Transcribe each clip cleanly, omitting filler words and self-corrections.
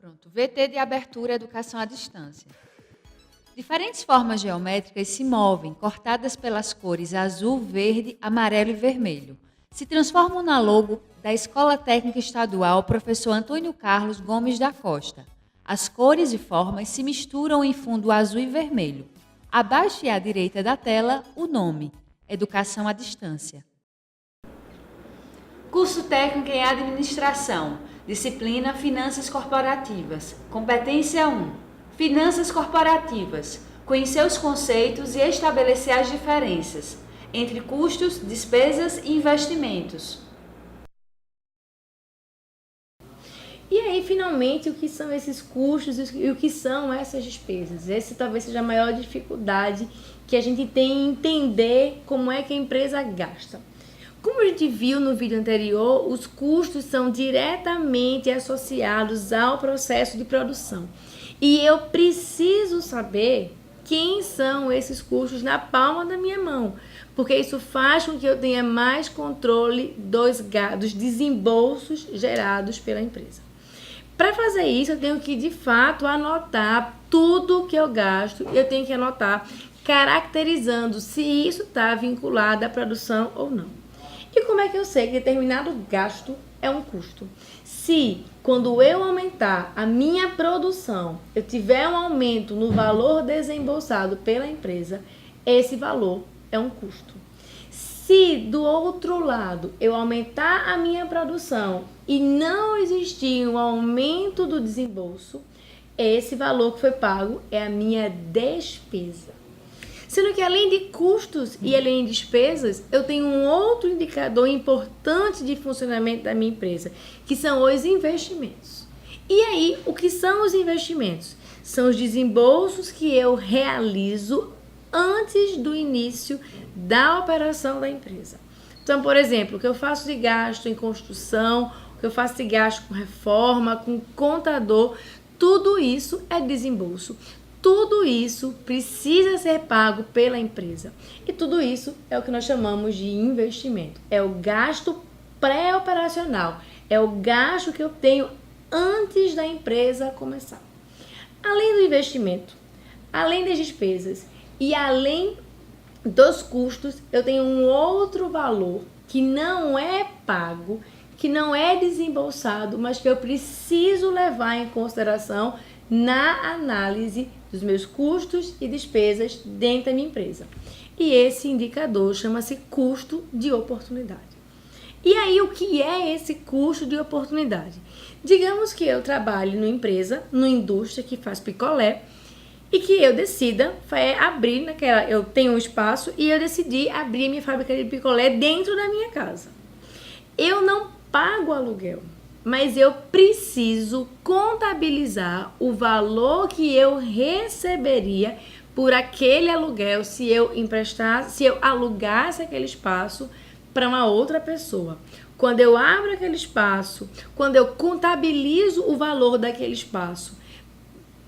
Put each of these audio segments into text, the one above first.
Pronto. VT de abertura educação à distância. Diferentes formas geométricas se movem, cortadas pelas cores azul, verde, amarelo e vermelho. Se transformam na logo da Escola Técnica Estadual Professor Antônio Carlos Gomes da Costa. As cores e formas se misturam em fundo azul e vermelho. Abaixo e à direita da tela, o nome: Educação à Distância. Curso técnico em administração. Disciplina Finanças Corporativas. Competência 1. Finanças corporativas. Conhecer os conceitos e estabelecer as diferenças entre custos, despesas e investimentos. E aí, finalmente, o que são esses custos e o que são essas despesas? Essa talvez seja a maior dificuldade que a gente tem em entender como é que a empresa gasta. Como a gente viu no vídeo anterior, os custos são diretamente associados ao processo de produção. E eu preciso saber quem são esses custos na palma da minha mão, porque isso faz com que eu tenha mais controle dos desembolsos gerados pela empresa. Para fazer isso, eu tenho que, de fato, anotar tudo que eu gasto, eu tenho que anotar caracterizando se isso está vinculado à produção ou não. E como é que eu sei que determinado gasto é um custo? Se, quando eu aumentar a minha produção, eu tiver um aumento no valor desembolsado pela empresa, esse valor é um custo. Se, do outro lado, eu aumentar a minha produção e não existir um aumento do desembolso, esse valor que foi pago é a minha despesa. Sendo que além de custos e além de despesas, eu tenho um outro indicador importante de funcionamento da minha empresa, que são os investimentos. E aí, o que são os investimentos? São os desembolsos que eu realizo antes do início da operação da empresa. Então, por exemplo, o que eu faço de gasto em construção, o que eu faço de gasto com reforma, com contador, tudo isso é desembolso. Tudo isso precisa ser pago pela empresa. E tudo isso é o que nós chamamos de investimento. É o gasto pré-operacional. É o gasto que eu tenho antes da empresa começar. Além do investimento, além das despesas e além dos custos, eu tenho um outro valor que não é pago, que não é desembolsado, mas que eu preciso levar em consideração na análise dos meus custos e despesas dentro da minha empresa. E esse indicador chama-se custo de oportunidade. E aí, o que é esse custo de oportunidade? Digamos que eu trabalho numa empresa, numa indústria que faz picolé, e que eu decida abrir eu tenho um espaço e eu decidi abrir minha fábrica de picolé dentro da minha casa. Eu não pago aluguel, mas eu preciso contabilizar o valor que eu receberia por aquele aluguel se eu alugasse aquele espaço para uma outra pessoa. Quando eu abro aquele espaço, quando eu contabilizo o valor daquele espaço,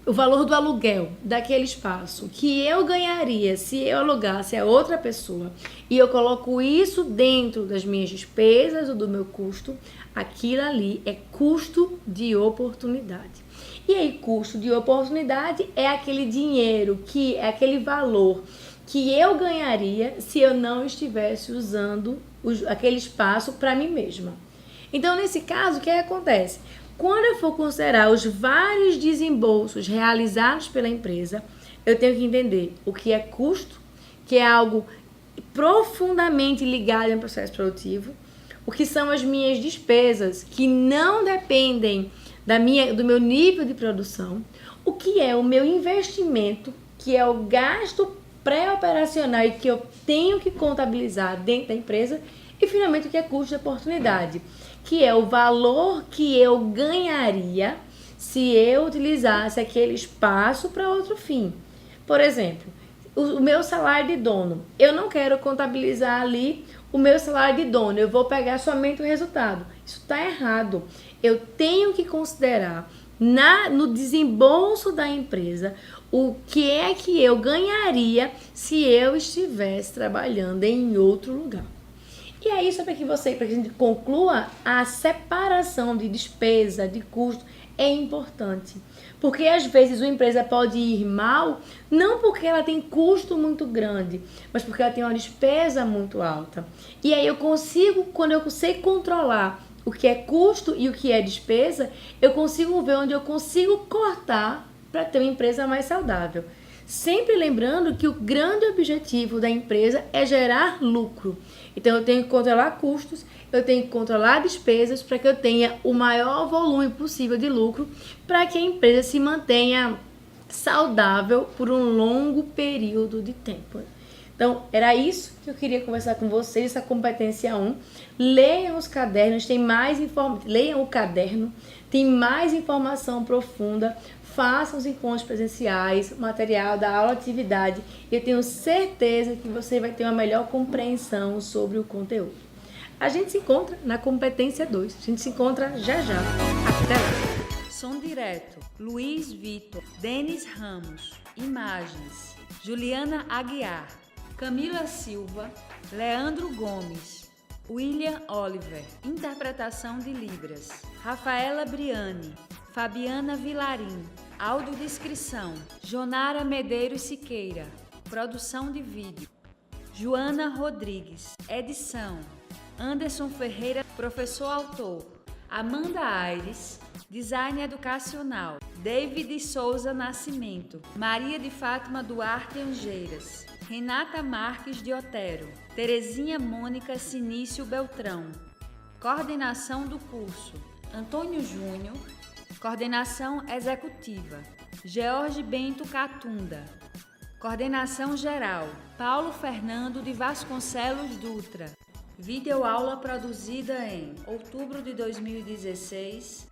o valor do aluguel daquele espaço que eu ganharia se eu alugasse a outra pessoa e eu coloco isso dentro das minhas despesas ou do meu custo, aquilo ali é custo de oportunidade. E aí, custo de oportunidade é aquele dinheiro, que é aquele valor que eu ganharia se eu não estivesse usando aquele espaço para mim mesma. Então, nesse caso, o que acontece? Quando eu for considerar os vários desembolsos realizados pela empresa, eu tenho que entender o que é custo, que é algo profundamente ligado ao processo produtivo, o que são as minhas despesas, que não dependem do meu nível de produção, o que é o meu investimento, que é o gasto pré-operacional e que eu tenho que contabilizar dentro da empresa, e finalmente o que é custo de oportunidade, que é o valor que eu ganharia se eu utilizasse aquele espaço para outro fim. Por exemplo, o meu salário de dono. Eu não quero contabilizar ali o meu salário de dono, eu vou pegar somente o resultado. Isso está errado. Eu tenho que considerar no desembolso da empresa o que é que eu ganharia se eu estivesse trabalhando em outro lugar. E aí, só para que a gente conclua, a separação de despesa, de custo, é importante. Porque às vezes uma empresa pode ir mal, não porque ela tem custo muito grande, mas porque ela tem uma despesa muito alta. E aí eu consigo, quando eu sei controlar o que é custo e o que é despesa, eu consigo ver onde eu consigo cortar para ter uma empresa mais saudável. Sempre lembrando que o grande objetivo da empresa é gerar lucro. Então eu tenho que controlar custos, eu tenho que controlar despesas para que eu tenha o maior volume possível de lucro, para que a empresa se mantenha saudável por um longo período de tempo. Então, era isso que eu queria conversar com vocês, essa competência 1. Leiam os cadernos, leiam o caderno, tem mais informação profunda. Façam os encontros presenciais, material da aula atividade. Eu tenho certeza que você vai ter uma melhor compreensão sobre o conteúdo. A gente se encontra na competência 2. A gente se encontra já já. Até lá. Som direto. Luiz Vitor. Denis Ramos. Imagens. Juliana Aguiar. Camila Silva. Leandro Gomes. William Oliver. Interpretação de Libras. Rafaela Briani. Fabiana Vilarim. Audiodescrição. Jonara Medeiros Siqueira. Produção de vídeo. Joana Rodrigues. Edição. Anderson Ferreira, professor autor. Amanda Aires. Design educacional. David Souza Nascimento. Maria de Fátima Duarte Angeiras. Renata Marques de Otero. Terezinha Mônica Sinício Beltrão. Coordenação do curso. Antônio Júnior. Coordenação executiva. George Bento Catunda. Coordenação geral. Paulo Fernando de Vasconcelos Dutra. Videoaula produzida em outubro de 2016,